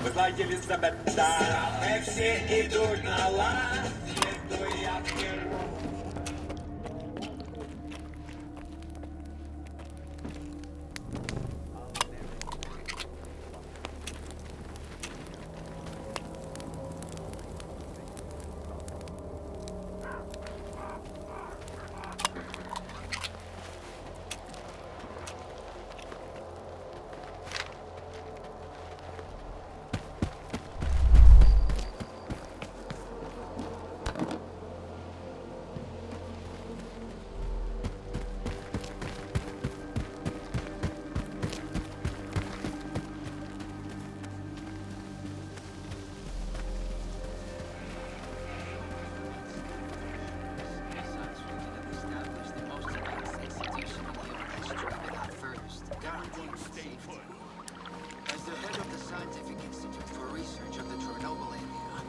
Вы знаете, Елизавета, мы все идут на лад, еду я в мир. As the head of the Scientific Institute for Research of the Chernobyl area,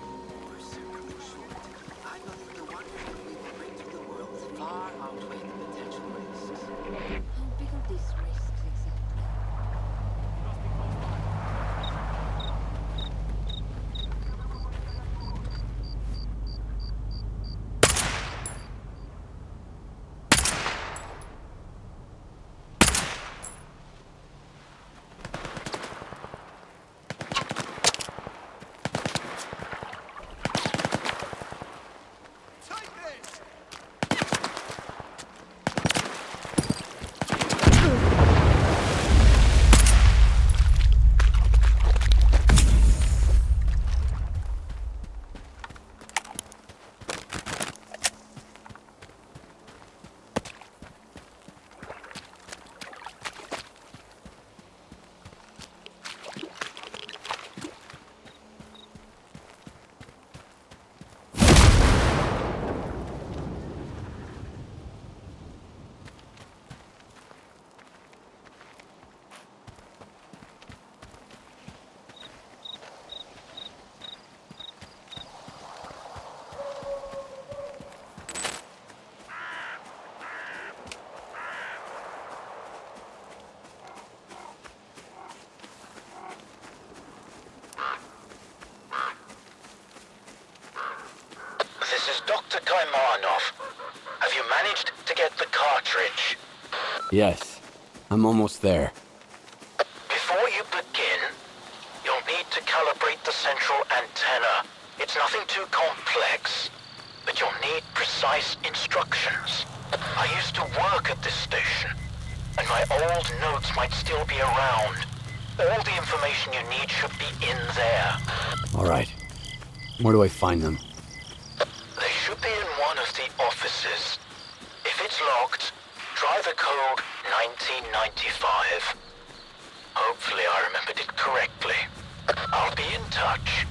or simply short, I believe the wonders we will bring to the world far outweigh the potential risks. How big are these risks exactly? This is Dr. Kaimanov. Have you managed to get the cartridge? Yes, I'm almost there. Before you begin, you'll need to calibrate the central antenna. It's nothing too complex, but you'll need precise instructions. I used to work at this station, and my old notes might still be around. All the information you need should be in there. All right. Where do I find them? They should be in one of the offices. If it's locked, try the code 1995. Hopefully I remembered it correctly. I'll be in touch.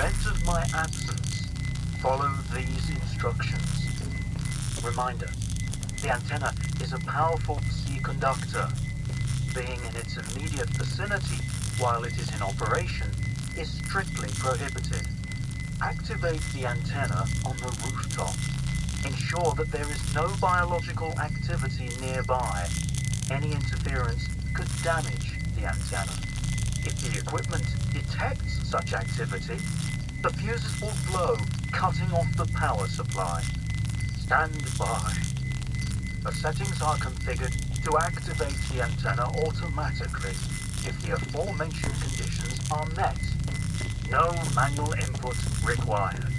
event of my absence, follow these instructions. Reminder, the antenna is a powerful Psi conductor. Being in its immediate vicinity while it is in operation is strictly prohibited. Activate the antenna on the rooftop. Ensure that there is no biological activity nearby. Any interference could damage the antenna. If the equipment detects such activity, the fuses will blow, cutting off the power supply. Stand by. The settings are configured to activate the antenna automatically if the aforementioned conditions are met. No manual input required.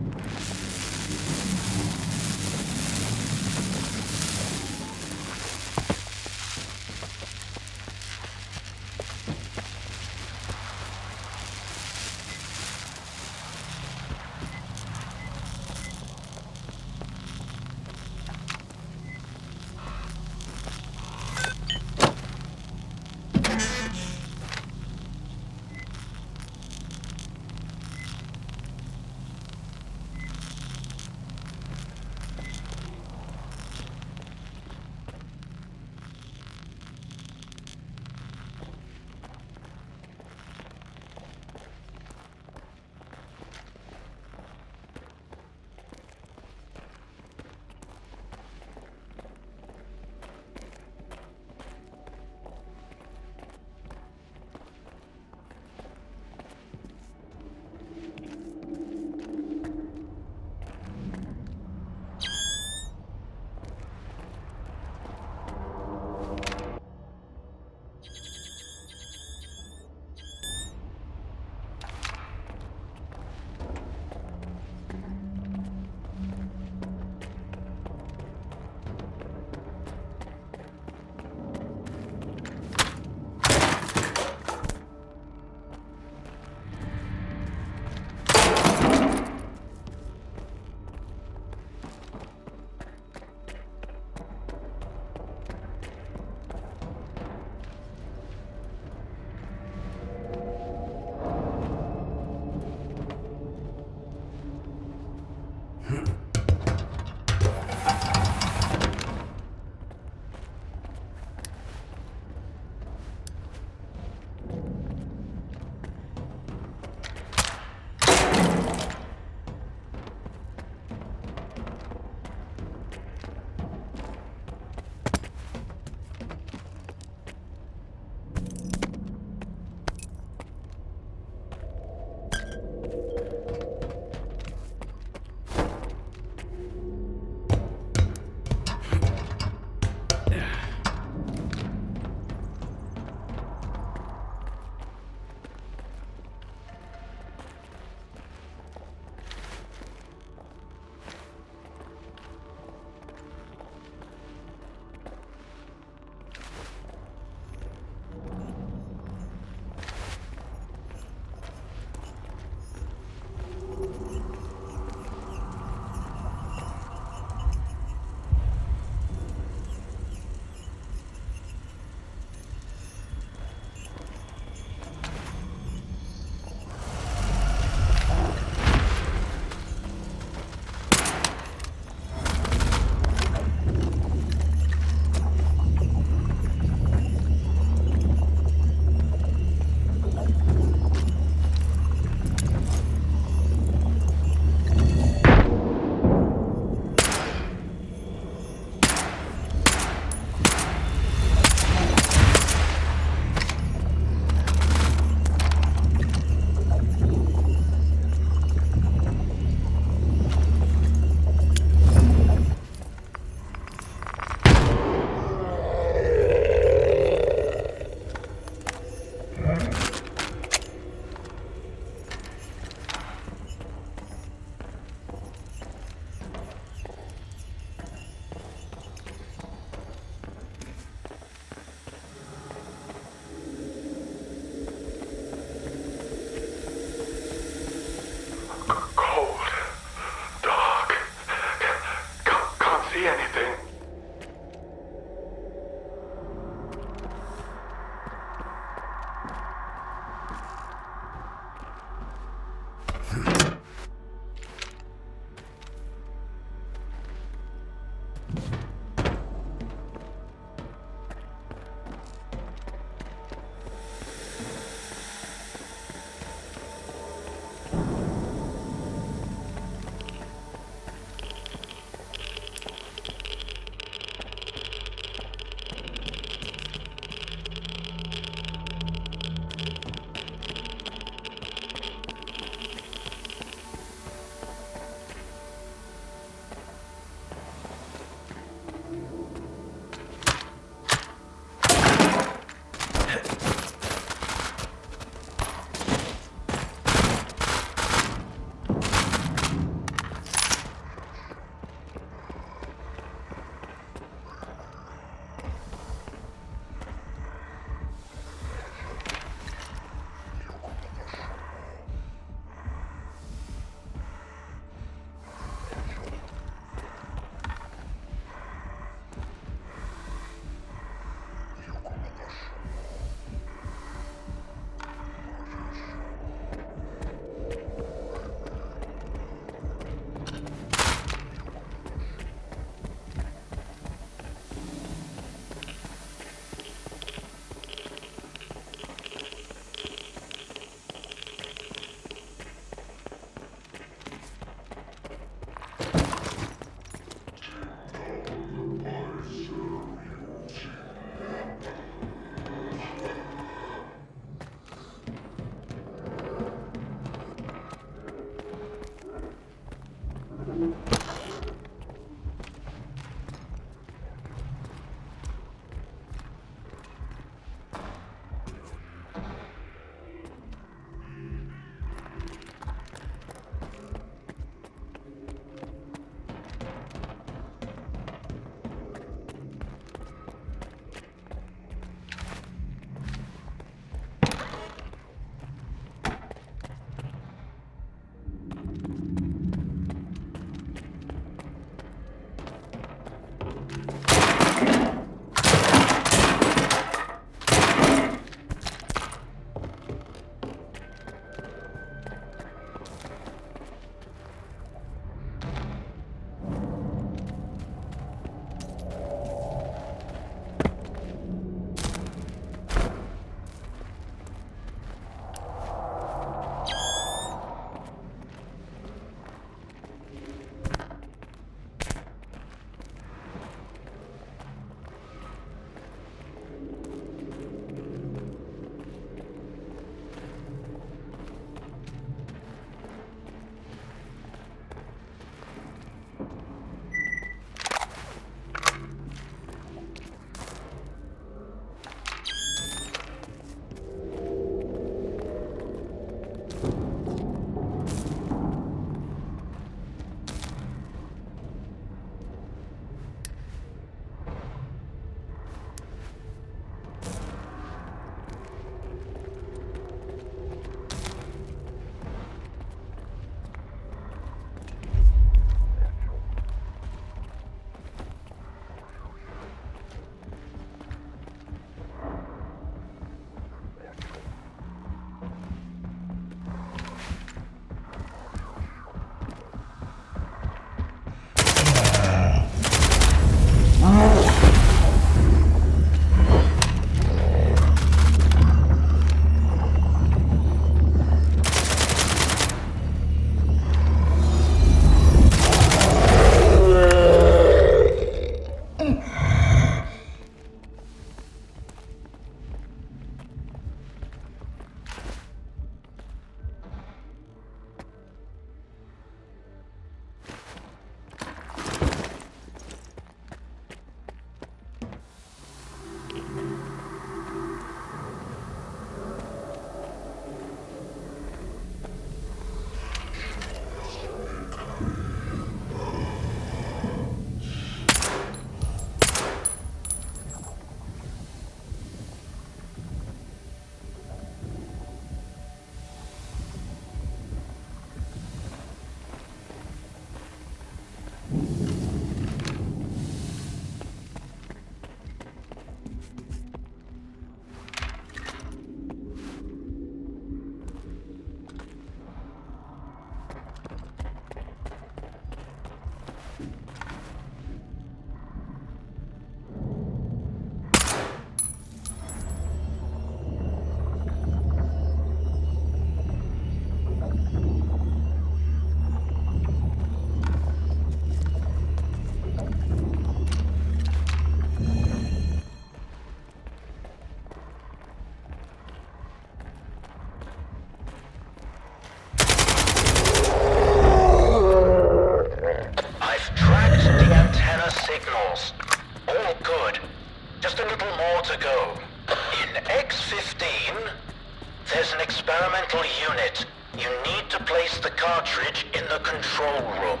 There's an experimental unit. You need to place the cartridge in the control room.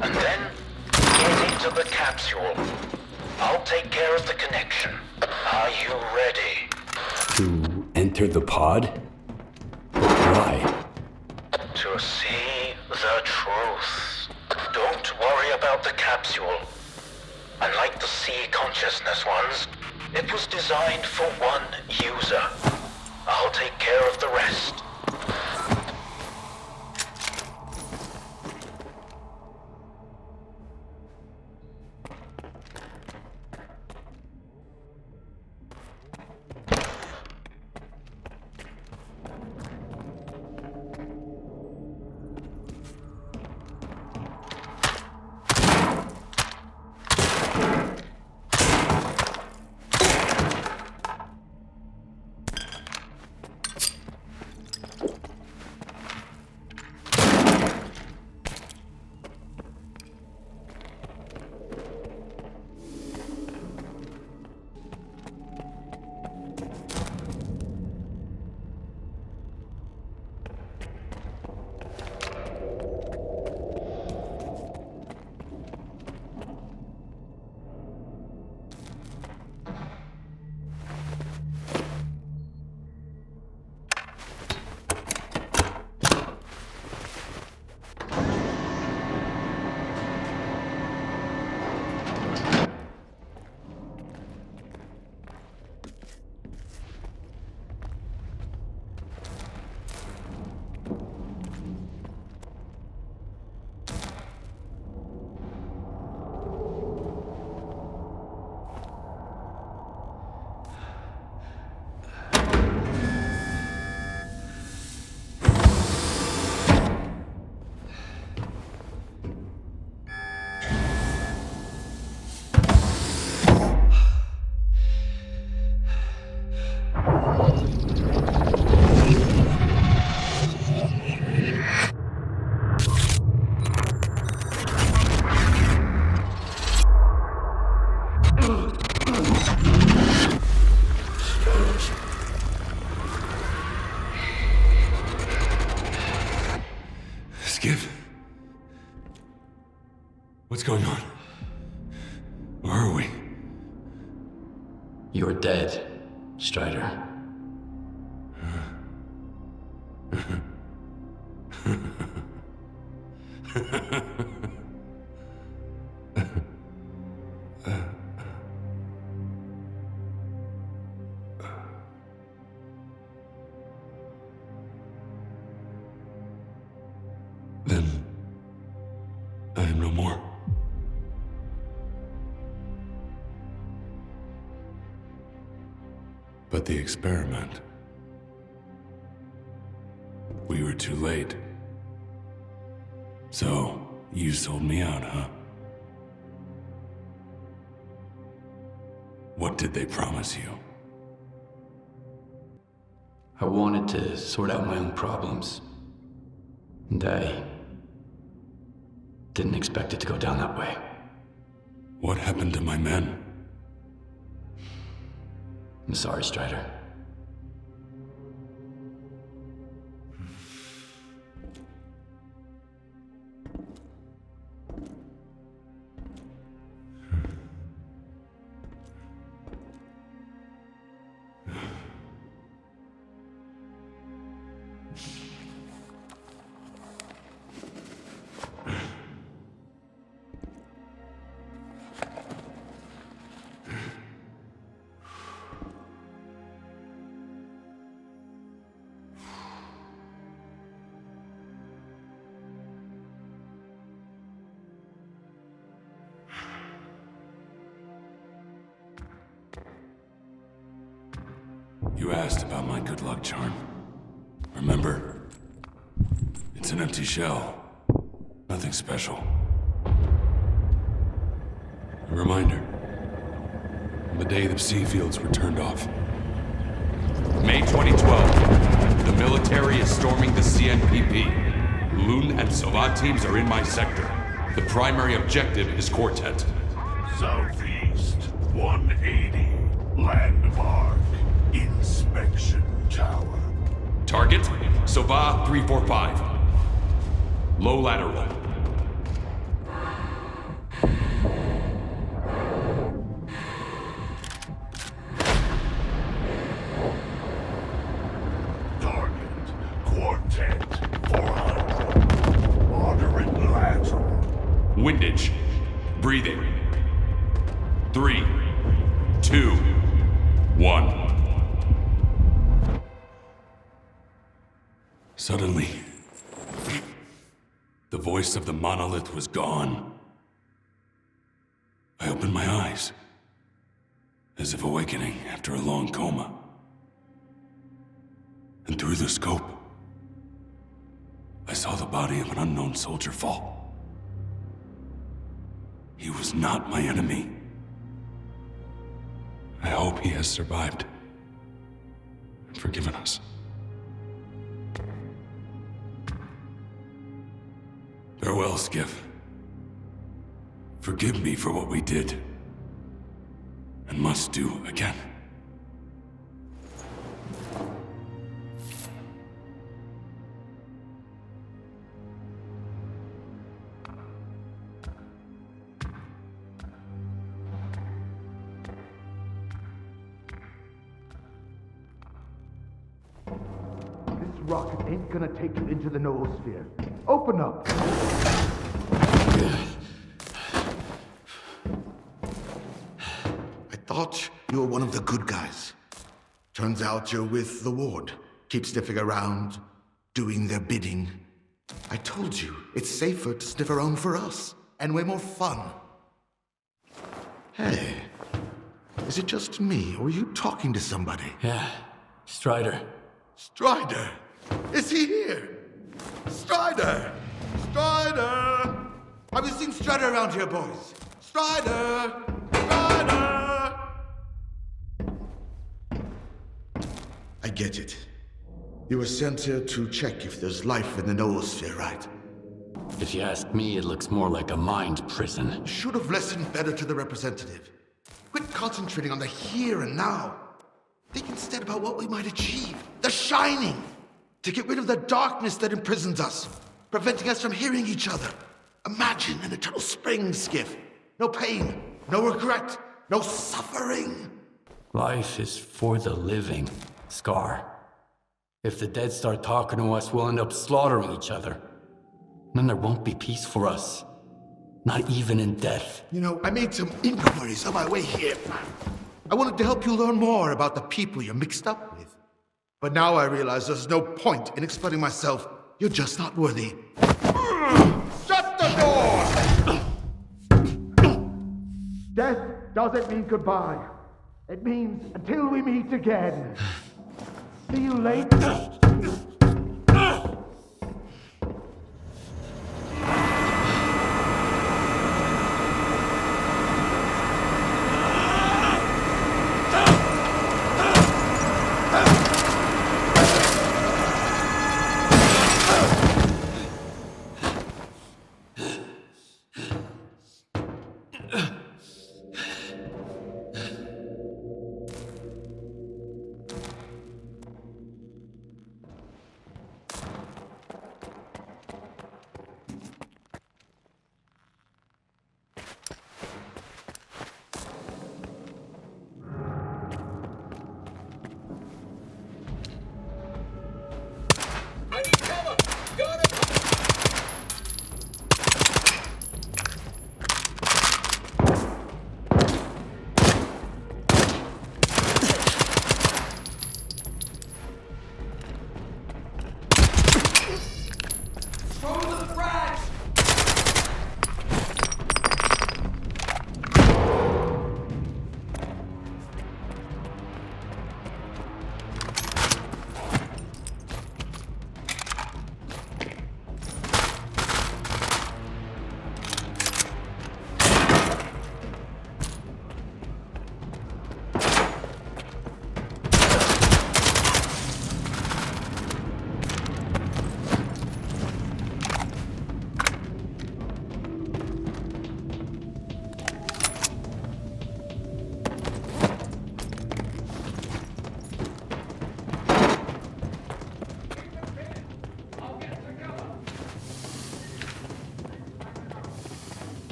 And then, get into the capsule. I'll take care of the connection. Are you ready? To enter the pod? But why? To see the truth. Don't worry about the capsule. Unlike the sea consciousness ones, it was designed for one user. I'll take care of the rest. What's going on? Where are we? You're dead, Strider. Then I am no more. But the experiment. We were too late. So, you sold me out, huh? What did they promise you? I wanted to sort out my own problems. And I didn't expect it to go down that way. What happened to my men? I'm sorry, Strider. You asked about my good luck charm. Remember? It's an empty shell. Nothing special. A reminder. On the day the sea fields were turned off. May 2012. The military is storming the CNPP. LooNiE and SOVAT teams are in my sector. The primary objective is Quartet. Southeast, 180. Landmark. Inspection Tower. Target, Sova 345. Low lateral. Target. Quartet. 400. Moderate lateral. Windage. Breathing. 3, 2, 1. Suddenly, the voice of the monolith was gone. I opened my eyes, as if awakening after a long coma. And through the scope, I saw the body of an unknown soldier fall. He was not my enemy. I hope he has survived and forgiven us. Farewell, Skiff. Forgive me for what we did, and must do again. This rocket ain't gonna take you into the noosphere. Open up! I thought you were one of the good guys. Turns out you're with the ward. Keep sniffing around, doing their bidding. I told you, it's safer to sniff around for us, and way more fun. Hey, is it just me, or are you talking to somebody? Yeah, Strider. Strider! Is he here? Strider! Strider! Have you seen Strider around here, boys? Strider! Strider! I get it. You were sent here to check if there's life in the noosphere, right? If you ask me, it looks more like a mind prison. Should have listened better to the representative. Quit concentrating on the here and now. Think instead about what we might achieve. The Shining! To get rid of the darkness that imprisons us, preventing us from hearing each other. Imagine an eternal spring, Skiff. No pain, no regret, no suffering. Life is for the living, Scar. If the dead start talking to us, we'll end up slaughtering each other. Then there won't be peace for us. Not even in death. You know, I made some inquiries on my way here. I wanted to help you learn more about the people you're mixed up with. But now I realize there's no point in explaining myself. You're just not worthy. Shut the door! Death doesn't mean goodbye. It means until we meet again. See you later.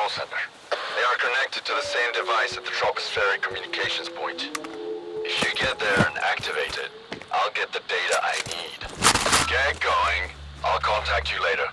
control center. They are connected to the same device at the tropospheric communications point. If you get there and activate it, I'll get the data I need. Get going. I'll contact you later.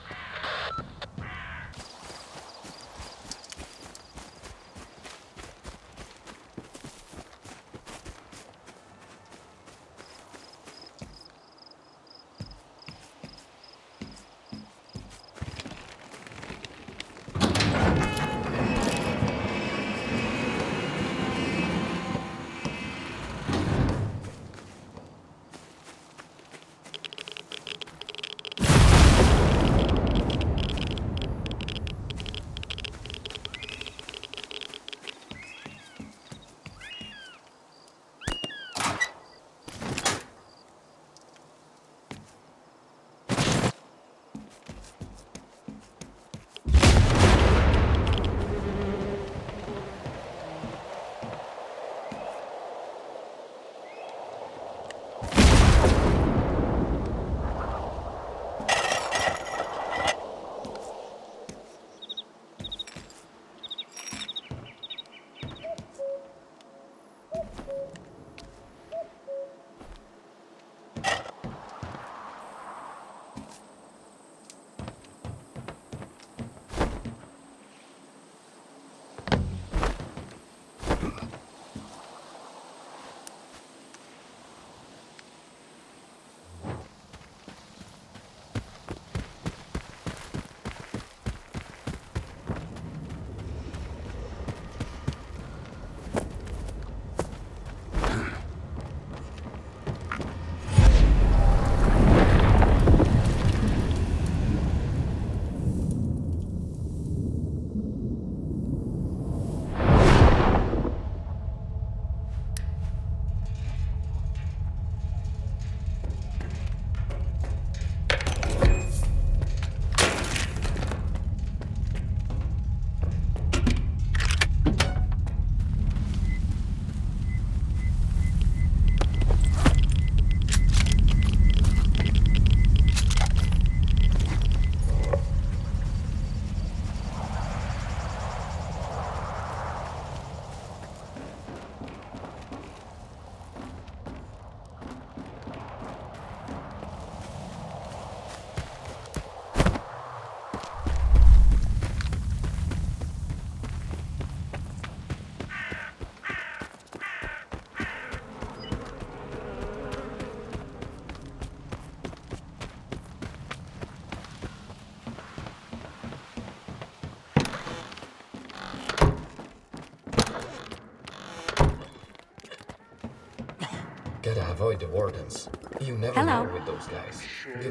Gotta avoid the wardens. You never know with those guys.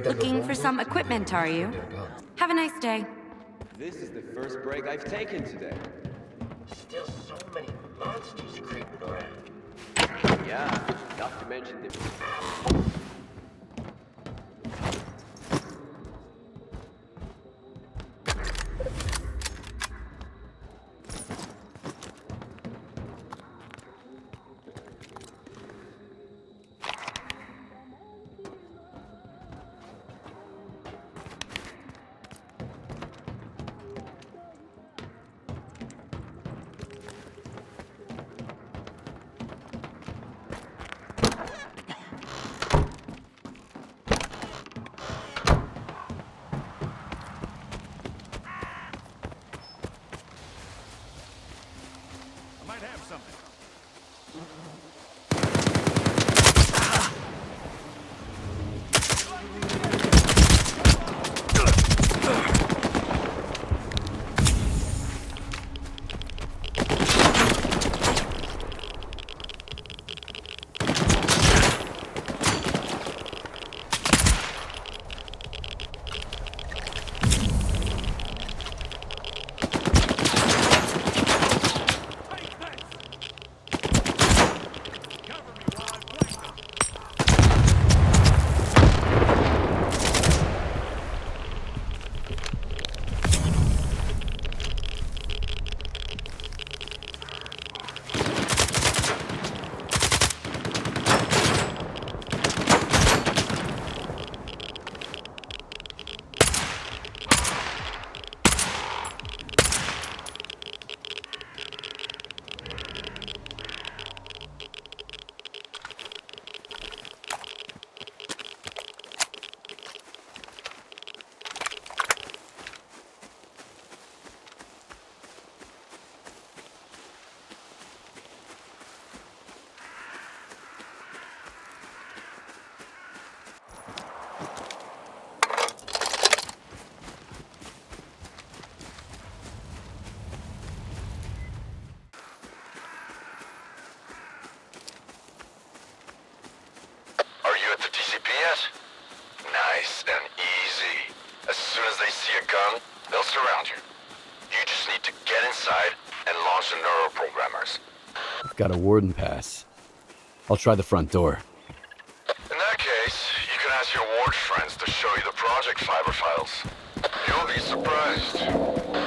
Looking for some equipment, are you? Have a nice day. This is the first break I've taken today. Still so many monsters creeping around. Yeah, not to mention the... around you. You just need to get inside and launch the neuroprogrammers. Got a warden pass. I'll try the front door. In that case, you can ask your ward friends to show you the project fiber files. You'll be surprised.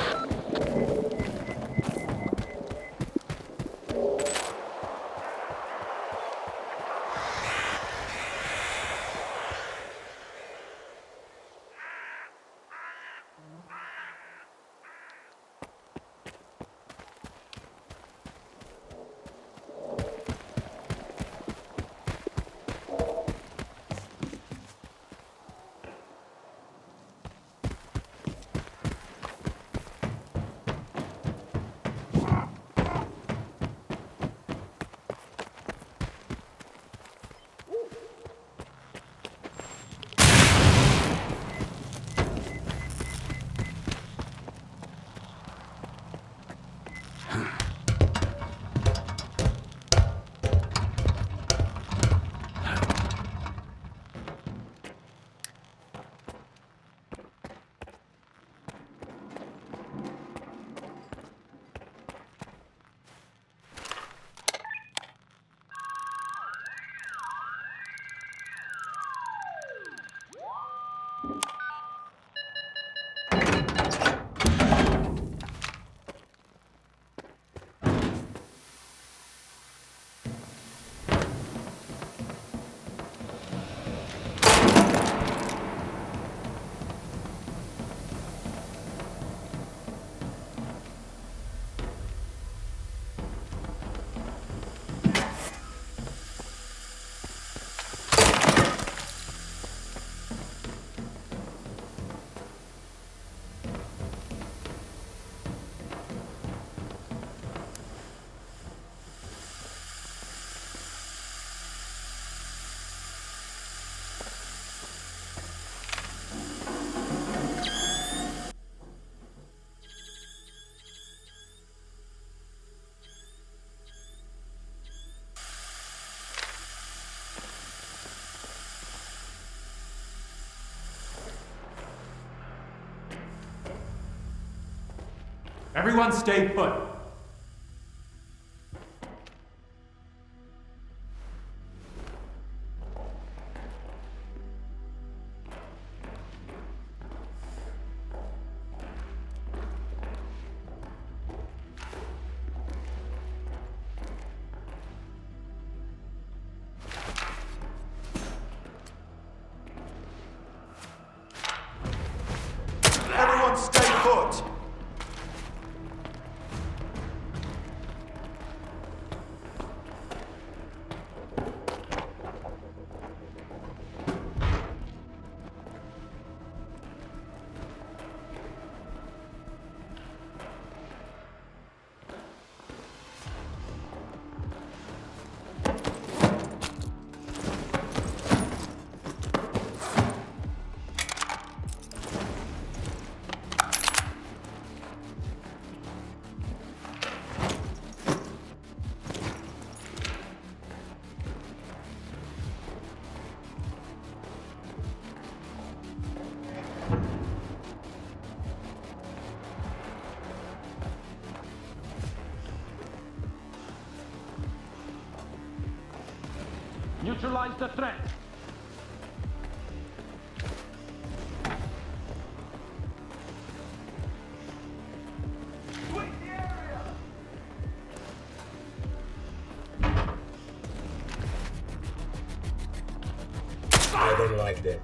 Everyone stay put. Everyone stay put! Neutralize the threat. I don't like that.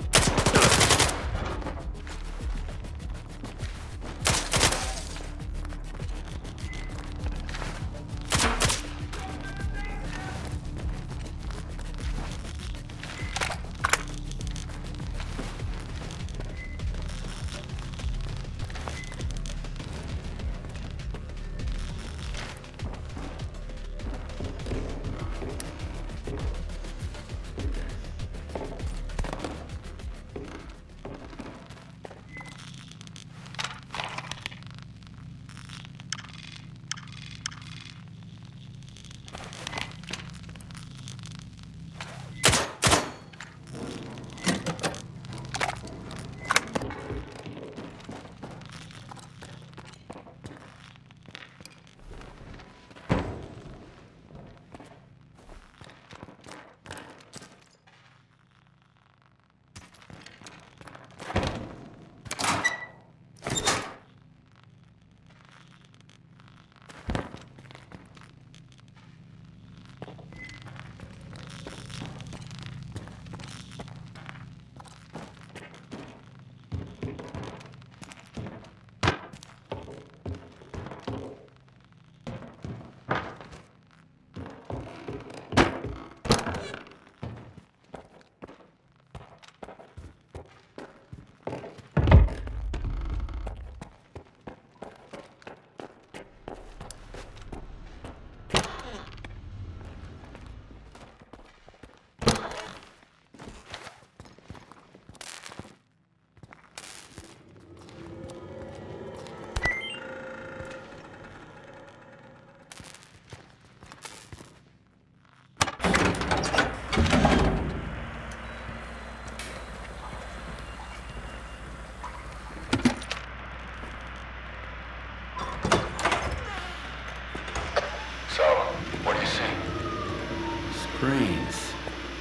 Screens.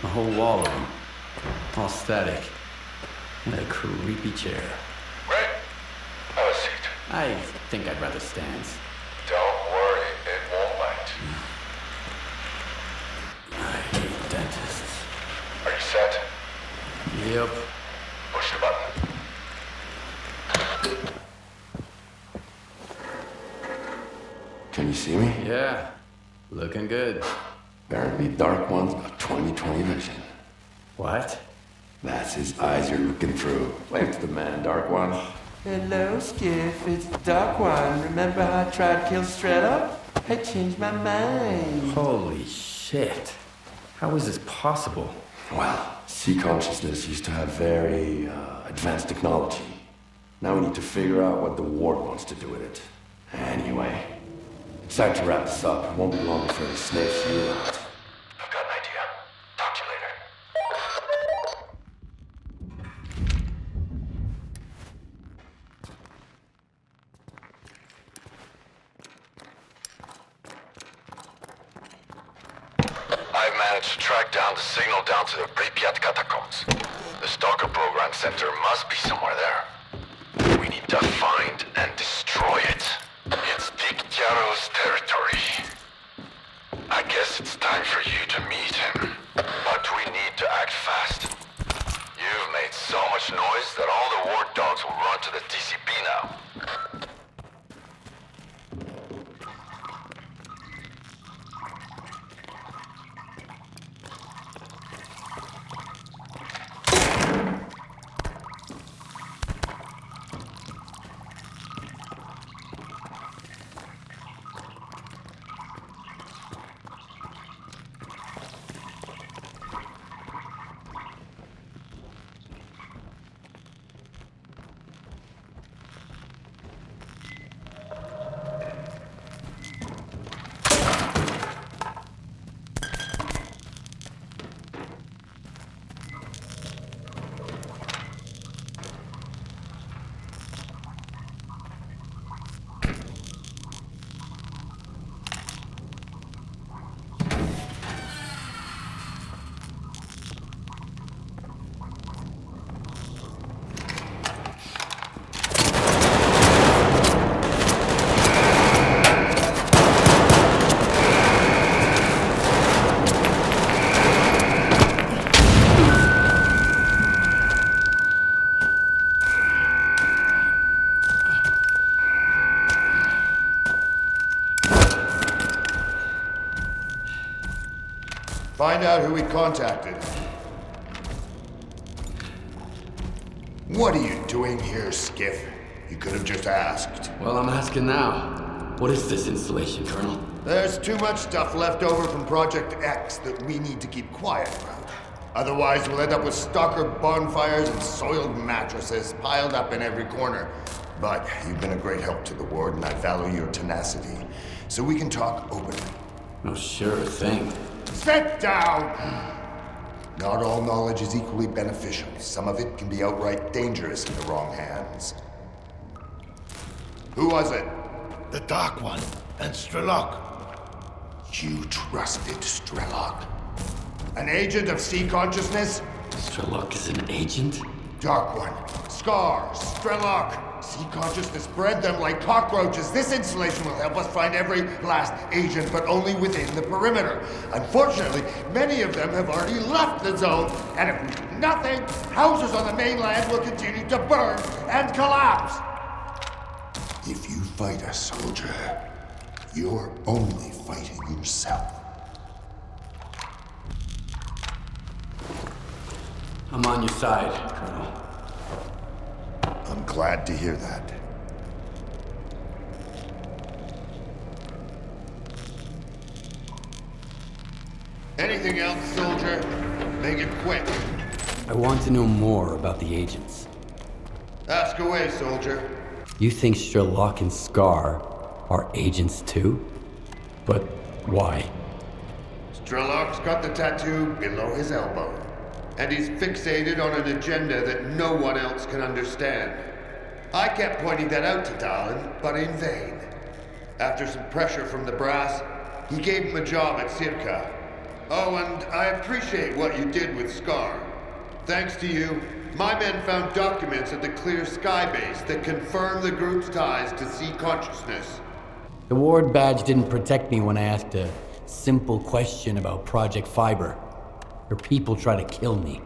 A whole wall of them. All static. And a creepy chair. Right? Have a seat. I think I'd rather stand. Don't worry, it won't bite. I hate dentists. Are you set? Yep. Push the button. Can you see me? Yeah. Looking good. Apparently Dark One's got 20/20 vision. What? That's his eyes you're looking through. Wave to the man, Dark One. Hello, Skiff. It's Dark One. Remember how I tried to kill S.T.A.L.K.E.R? I changed my mind. Holy shit. How is this possible? Well, sea consciousness used to have very advanced technology. Now we need to figure out what the ward wants to do with it. Anyway, it's time to wrap this up. It won't be long before he sniffs you out. I've got an idea. Talk to you later. I've managed to track down the signal down to the Pripyat catacombs. The S.T.A.L.K.E.R program center must be somewhere there. We need to find and destroy it. It's S.T.A.L.K.E.R's territory. I guess it's time for you to meet him. But we need to act fast. You've made so much noise that all the ward dogs will run to the TCP now. Find out who we contacted. What are you doing here, Skiff? You could have just asked. Well, I'm asking now. What is this installation, Colonel? There's too much stuff left over from Project X that we need to keep quiet about. Otherwise, we'll end up with stalker bonfires and soiled mattresses piled up in every corner. But you've been a great help to the ward, and I value your tenacity. So we can talk openly. Oh, sure thing. Sit down! Not all knowledge is equally beneficial. Some of it can be outright dangerous in the wrong hands. Who was it? The Dark One and S.T.A.L.K.E.R. You trusted S.T.A.L.K.E.R. An agent of sea consciousness? S.T.A.L.K.E.R is an agent? Dark One, S.C.A.R, S.T.A.L.K.E.R. Sea consciousness bred them like cockroaches. This installation will help us find every last agent, but only within the perimeter. Unfortunately, many of them have already left the zone, and if we do nothing, houses on the mainland will continue to burn and collapse. If you fight a soldier, you're only fighting yourself. I'm on your side, Colonel. I'm glad to hear that. Anything else, soldier? Make it quick. I want to know more about the agents. Ask away, soldier. You think S.T.A.L.K.E.R and S.C.A.R are agents too? But why? S.T.A.L.K.E.R's got the tattoo below his elbow. And he's fixated on an agenda that no one else can understand. I kept pointing that out to Dallin, but in vain. After some pressure from the brass, he gave him a job at S.T.A.L.K.E.R. Oh, and I appreciate what you did with S.T.A.L.K.E.R. Thanks to you, my men found documents at the Clear Sky base that confirm the group's ties to sea consciousness. The ward badge didn't protect me when I asked a simple question about Project Fiber. Your people try to kill me.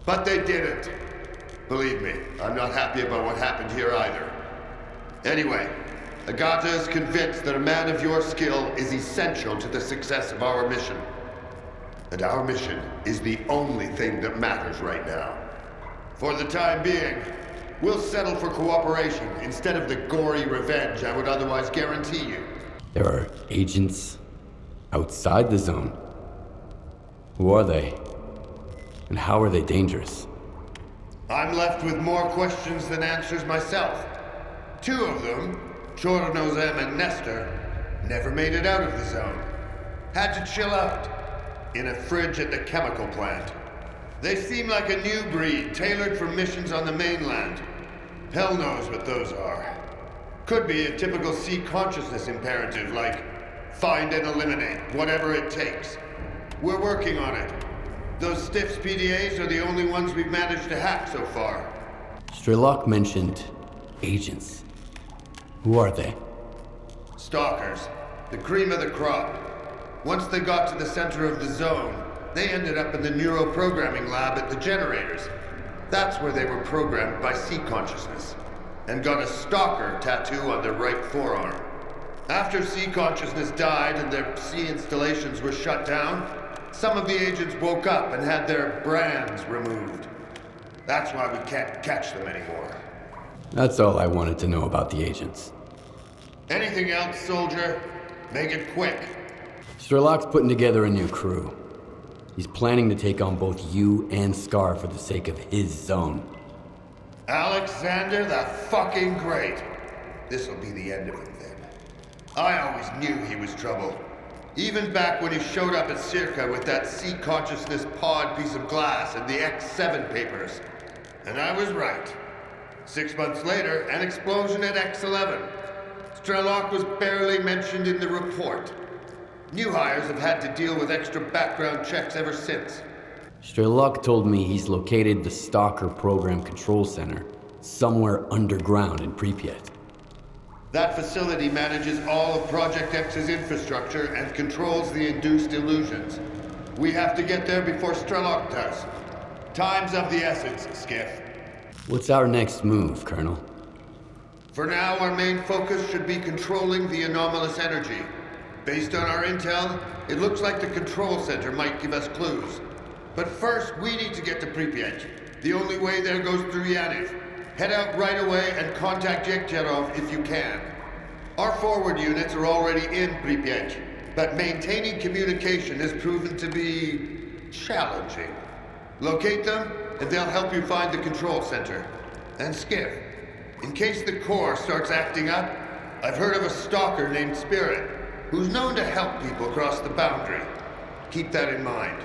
But they didn't. Believe me, I'm not happy about what happened here either. Anyway, Agata is convinced that a man of your skill is essential to the success of our mission. And our mission is the only thing that matters right now. For the time being, we'll settle for cooperation instead of the gory revenge I would otherwise guarantee you. There are agents outside the zone. Who are they? And how are they dangerous? I'm left with more questions than answers myself. Two of them, Chornozem and Nestor, never made it out of the zone. Had to chill out in a fridge at the chemical plant. They seem like a new breed, tailored for missions on the mainland. Hell knows what those are. Could be a typical sea consciousness imperative, like find and eliminate, whatever it takes. We're working on it. Those Stiffs PDAs are the only ones we've managed to hack so far. S.T.A.L.K.E.R mentioned agents. Who are they? Stalkers. The cream of the crop. Once they got to the center of the zone, they ended up in the neuroprogramming lab at the generators. That's where they were programmed by sea consciousness, and got a stalker tattoo on their right forearm. After sea consciousness died and their sea installations were shut down, some of the agents woke up and had their brands removed. That's why we can't catch them anymore. That's all I wanted to know about the agents. Anything else, soldier? Make it quick. S.T.A.L.K.'s putting together a new crew. He's planning to take on both you and S.C.A.R for the sake of his zone. Alexander the fucking Great. This'll be the end of him then. I always knew he was trouble. Even back when he showed up at S.T.A.L.K.E.R with that sea consciousness pod piece of glass and the X7 papers. And I was right. 6 months later, an explosion at X11. S.T.A.L.K.E.R was barely mentioned in the report. New hires have had to deal with extra background checks ever since. S.T.A.L.K.E.R told me he's located the S.T.A.L.K.E.R program control center somewhere underground in Pripyat. That facility manages all of Project X's infrastructure and controls the induced illusions. We have to get there before S.T.A.L.K.E.R does. Time's of the essence, Skiff. What's our next move, Colonel? For now, our main focus should be controlling the anomalous energy. Based on our intel, it looks like the control center might give us clues. But first, we need to get to Pripyat. The only way there goes through Yaniv. Head out right away and contact Yekcherov if you can. Our forward units are already in Pripyat, but maintaining communication has proven to be challenging. Locate them, and they'll help you find the control center. And Skiff, in case the Core starts acting up, I've heard of a stalker named Spirit, who's known to help people cross the boundary. Keep that in mind.